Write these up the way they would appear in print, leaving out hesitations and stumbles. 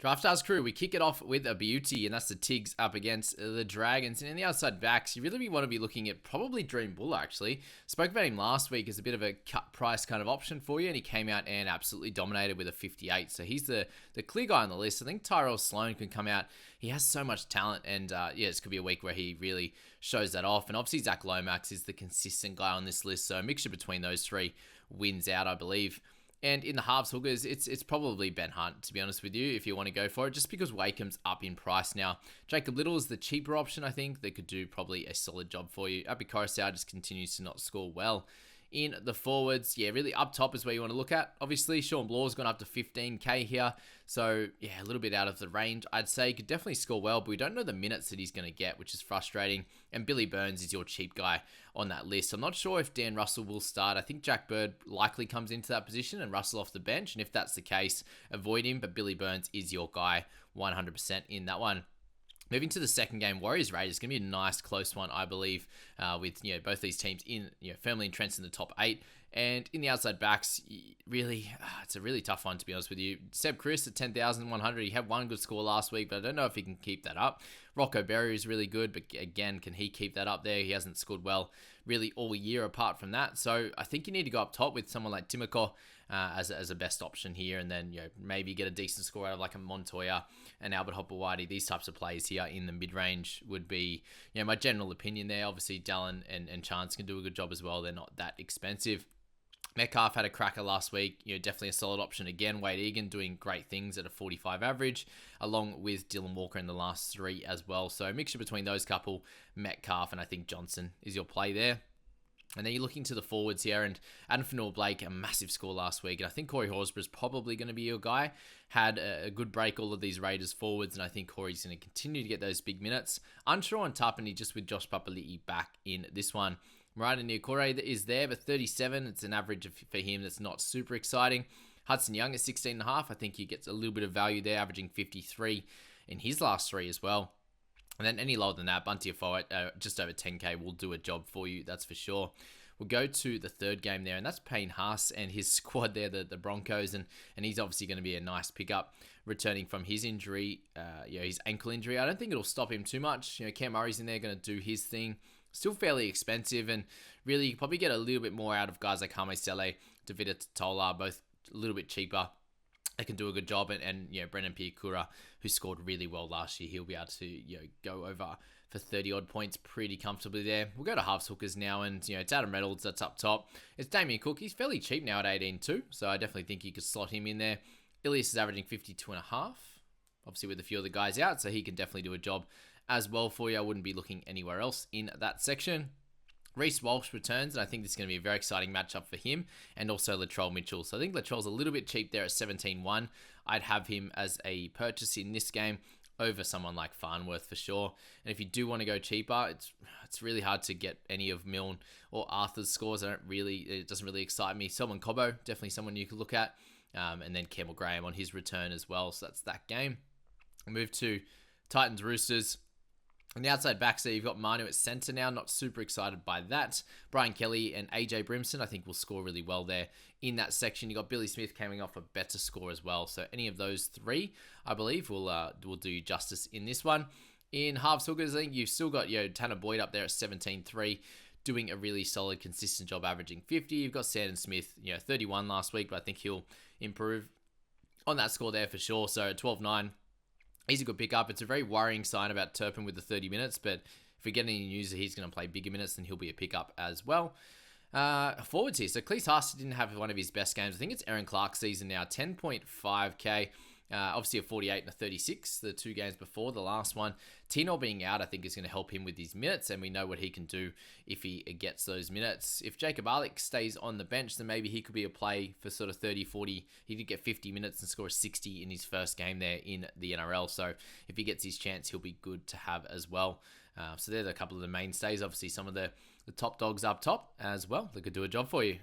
Draftstars crew, we kick it off with a beauty, and that's the Tigs up against the Dragons. And in the outside backs, you really want to be looking at probably Dream Bull, actually. Spoke about him last week as a bit of a cut price kind of option for you, and he came out and absolutely dominated with a 58. So he's the clear guy on the list. I think Tyrell Sloan can come out. He has so much talent, and this could be a week where he really shows that off. And obviously, Zach Lomax is the consistent guy on this list, so a mixture between those three wins out, I believe. And in the halves hookers, it's probably Ben Hunt, to be honest with you, if you want to go for it, just because Wakeham's up in price now. Jacob Little is the cheaper option, I think, that could do probably a solid job for you. Api Coruscant just continues to not score well. In the forwards, really up top is where you want to look at. Obviously, Sean Blaw's gone up to 15k here. So, a little bit out of the range. I'd say he could definitely score well, but we don't know the minutes that he's going to get, which is frustrating. And Billy Burns is your cheap guy on that list. I'm not sure if Dan Russell will start. I think Jack Bird likely comes into that position and Russell off the bench. And if that's the case, avoid him. But Billy Burns is your guy 100% in that one. Moving to the second game, Warriors-Raiders, going to be a nice close one, I believe, with both these teams in firmly entrenched in the top 8. And in the outside backs, really, it's a really tough one, to be honest with you. Seb Chris at 10,100. He had one good score last week, but I don't know if he can keep that up. Rocco Berry is really good, but again, can he keep that up there? He hasn't scored well really all year apart from that. So I think you need to go up top with someone like Timoko as a best option here, and then maybe get a decent score out of like a Montoya and Albert Hopewadi. These types of plays here in the mid-range would be my general opinion there. Obviously, Dallin and Chance can do a good job as well. They're not that expensive. Metcalf had a cracker last week. Definitely a solid option again. Wade Egan doing great things at a 45 average, along with Dylan Walker in the last 3 as well. So a mixture between those couple, Metcalf and I think Johnson is your play there. And then you're looking to the forwards here, and Adam Fanua-Blake, a massive score last week. And I think Corey Horsburgh is probably going to be your guy. Had a good break, all of these Raiders forwards, and I think Corey's going to continue to get those big minutes. Unsure on Tapani, just with Josh Papali'i back in this one. Marata Niokore is there, but 37. It's an average for him that's not super exciting. Hudson Young at 16.5. I think he gets a little bit of value there, averaging 53 in his last 3 as well. And then any lower than that, Bunty Afoa at just over 10k will do a job for you, that's for sure. We'll go to the third game there, and that's Payne Haas and his squad there, the Broncos, and he's obviously going to be a nice pickup, returning from his injury, his ankle injury. I don't think it'll stop him too much. Cam Murray's in there going to do his thing. Still fairly expensive, and really you probably get a little bit more out of guys like Hame Sele, Davida Totola, both a little bit cheaper. They can do a good job, and Brendan Piakura, who scored really well last year, he'll be able to go over for 30 odd points pretty comfortably there. We'll go to halves hookers now, and it's Adam Reynolds that's up top. It's Damien Cook. He's fairly cheap now at 18 too, so I definitely think you could slot him in there. Ilias is averaging 52.5, obviously with a few of the guys out, so he can definitely do a job as well for you. I wouldn't be looking anywhere else in that section. Reece Walsh returns, and I think this is going to be a very exciting matchup for him, and also Latrell Mitchell. So I think Latrell's a little bit cheap there at 17.1. I'd have him as a purchase in this game over someone like Farnworth for sure. And if you do want to go cheaper, it's really hard to get any of Milne or Arthur's scores. It doesn't really excite me. Selman Cobbo, definitely someone you could look at, and then Campbell Graham on his return as well. So that's that game. Move to Titans Roosters. On the outside backs there, you've got Manu at centre now. Not super excited by that. Brian Kelly and AJ Brimson, I think, will score really well there in that section. You've got Billy Smith coming off a better score as well. So any of those 3, I believe, will do you justice in this one. In halves hookers, I think you've still got Tanner Boyd up there at 17.3, doing a really solid, consistent job, averaging 50. You've got Sandon Smith, 31 last week, but I think he'll improve on that score there for sure. So 12.9. He's a good pickup. It's a very worrying sign about Turpin with the 30 minutes, but if we get any news that he's going to play bigger minutes, then he'll be a pickup as well. Forwards here. So Cleese Haas didn't have one of his best games. I think it's Aaron Clark's season now, 10.5k. Obviously a 48 and a 36, the 2 games before the last one. Tino being out, I think, is going to help him with his minutes, and we know what he can do if he gets those minutes. If Jacob Arlick stays on the bench, then maybe he could be a play for sort of 30, 40. He did get 50 minutes and score a 60 in his first game there in the NRL, so if he gets his chance, he'll be good to have as well. So there's a couple of the mainstays. Obviously, some of the top dogs up top as well that could do a job for you.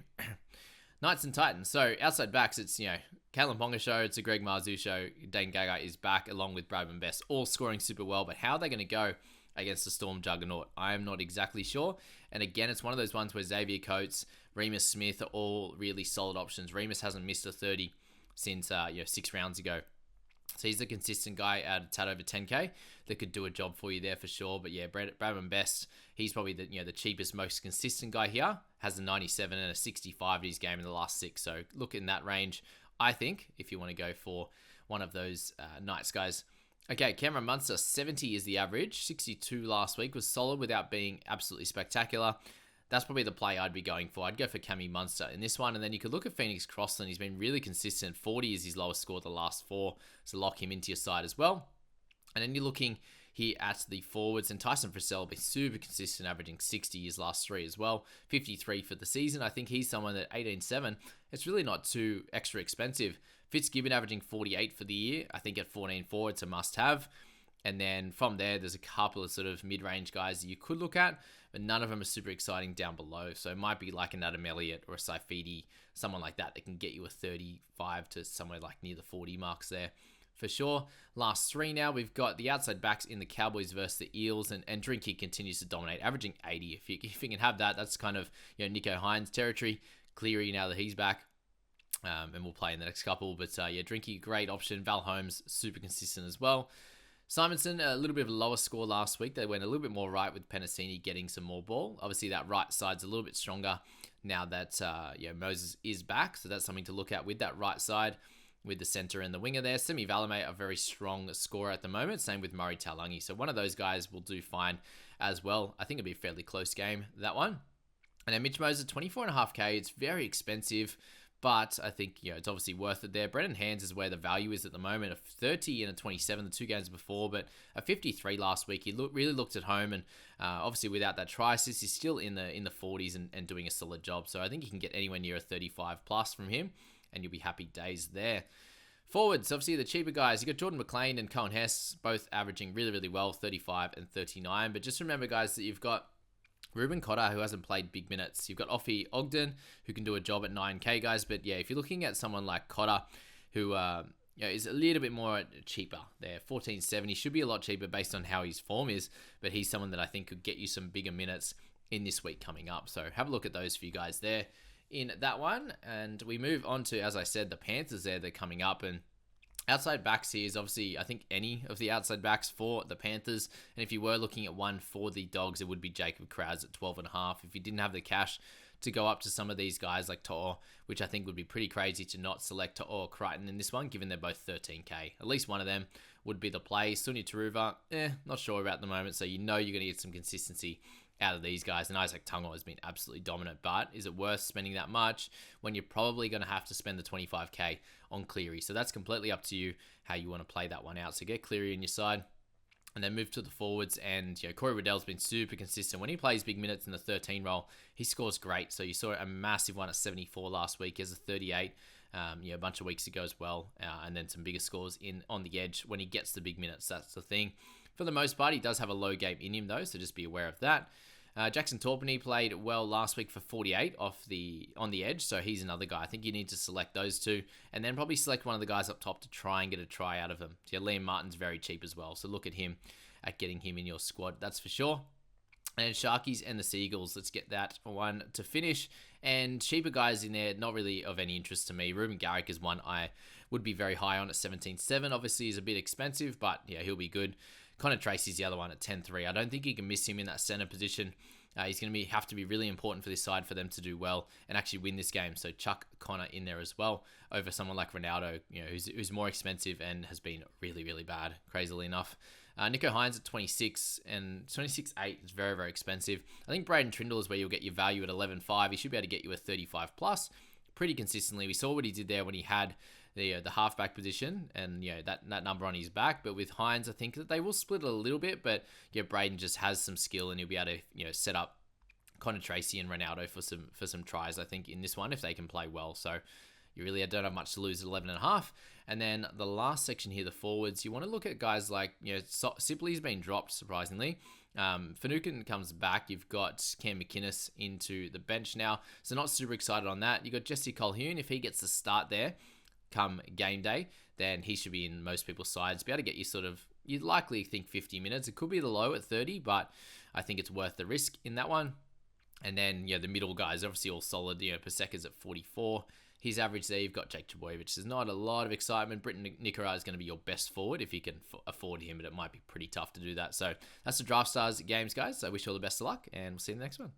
Knights and Titans. So outside backs, it's, Kalen Ponga show, it's a Greg Marzu show. Dane Gagai is back along with Bradman Best, all scoring super well. But how are they going to go against the Storm juggernaut? I am not exactly sure. And again, it's one of those ones where Xavier Coates, Remus Smith are all really solid options. Remus hasn't missed a 30 since 6 rounds ago. So he's a consistent guy at a tad over 10k that could do a job for you there for sure. But yeah, Bradman Best, he's probably the cheapest, most consistent guy here. Has a 97 and a 65 in his game in the last 6. So look in that range, I think, if you want to go for one of those nice guys. Okay, Cameron Munster, 70 is the average. 62 last week, was solid without being absolutely spectacular. That's probably the play I'd be going for. I'd go for Cammy Munster in this one. And then you could look at Phoenix Crossland. He's been really consistent. 40 is his lowest score the last 4. So lock him into your side as well. And then you're looking here at the forwards. And Tyson Frizzell been super consistent, averaging 60 his last 3 as well. 53 for the season. I think he's someone that 18.7, it's really not too extra expensive. Fitzgibbon averaging 48 for the year. I think at 14.4, it's a must-have. And then from there, there's a couple of sort of mid-range guys that you could look at, but none of them are super exciting down below. So it might be like an Adam Elliott or a Saifidi, someone like that can get you a 35 to somewhere like near the 40 marks there for sure. Last 3 now, we've got the outside backs in the Cowboys versus the Eels, and Drinky continues to dominate, averaging 80. If you can have that, that's kind of Nico Hines territory. Cleary now that he's back. And we'll play in the next couple. But yeah, Drinky, great option. Val Holmes, super consistent as well. Simonson, a little bit of a lower score last week. They went a little bit more right with Penasini getting some more ball. Obviously, that right side's a little bit stronger now that Moses is back. So that's something to look at with that right side, with the center and the winger there. Semi Valemei, a very strong scorer at the moment. Same with Murray Taulagi. So one of those guys will do fine as well. I think it'll be a fairly close game, that one. And then Mitch Moses, 24.5k. It's very expensive, but I think, it's obviously worth it there. Brendan Hands is where the value is at the moment. A 30 and a 27 the 2 games before, but a 53 last week. He really looked at home, and obviously without that try assist, he's still in the 40s and doing a solid job. So I think you can get anywhere near a 35 plus from him, and you'll be happy days there. Forwards, obviously the cheaper guys. You got Jordan McLean and Cohen Hess, both averaging really, really well, 35 and 39. But just remember, guys, that you've got Ruben Cotter, who hasn't played big minutes. You've got Offie Ogden, who can do a job at 9k, guys. But yeah, if you're looking at someone like Cotter, who is a little bit more cheaper there, 14.70, should be a lot cheaper based on how his form is. But he's someone that I think could get you some bigger minutes in this week coming up. So have a look at those for you guys there in that one. And we move on to, as I said, the Panthers there. They're coming up, and outside backs here is obviously, I think, any of the outside backs for the Panthers. And if you were looking at one for the Dogs, it would be Jacob Krause at 12.5. If you didn't have the cash to go up to some of these guys like To'o, which I think would be pretty crazy to not select To'o or Crichton in this one, given they're both 13k. At least one of them would be the play. Suni Taruva, not sure about the moment. So you're going to get some consistency out of these guys. And Isaac Tungo has been absolutely dominant, but is it worth spending that much when you're probably going to have to spend the 25k on Cleary? So that's completely up to you how you want to play that one out. So get Cleary in your side, and then move to the forwards. And Corey Waddell's been super consistent. When he plays big minutes in the 13 role, he scores great. So you saw a massive one at 74 last week. He has a 38 a bunch of weeks ago as well, and then some bigger scores in on the edge when he gets the big minutes. That's the thing. For the most part, he does have a low game in him though, so just be aware of that. Jackson Torpany played well last week for 48 on the edge, so he's another guy. I think you need to select those two, and then probably select one of the guys up top to try and get a try out of them. Yeah, Liam Martin's very cheap as well, so look at him at getting him in your squad, that's for sure. And Sharkies and the Seagulls, let's get that one to finish. And cheaper guys in there, not really of any interest to me. Ruben Garrick is one I would be very high on at 17.7. Obviously, he's a bit expensive, but yeah, he'll be good. Connor Tracy's the other one at 10.3. I don't think you can miss him in that center position. He's going to have to be really important for this side for them to do well and actually win this game. So chuck Connor in there as well over someone like Ronaldo, who's more expensive and has been really, really bad, crazily enough. Nico Hines at 26 and 26.8 is very, very expensive. I think Braden Trindle is where you'll get your value at 11.5. He should be able to get you a 35 plus pretty consistently. We saw what he did there when he had the halfback position and that number on his back. But with Hines, I think that they will split it a little bit. But Braden just has some skill and he'll be able to set up Connor Tracy and Ronaldo for some tries, I think, in this one if they can play well. So you really don't have much to lose at 11.5. And then the last section here, the forwards, you want to look at guys like, Sipley's been dropped, surprisingly. Finucane comes back. You've got Cam McInnes into the bench now. So not super excited on that. You got Jesse Colquhoun. If he gets the start there come game day, then he should be in most people's sides. Be able to get you you'd likely think 50 minutes. It could be the low at 30, but I think it's worth the risk in that one. And then, the middle guys, obviously all solid. Paseka's at 44. his average there, you've got Jake Trbojevic. There's not a lot of excitement. Britton Nicorai is going to be your best forward if you can afford him, but it might be pretty tough to do that. So that's the Draft Stars games, guys. So I wish you all the best of luck, and we'll see you in the next one.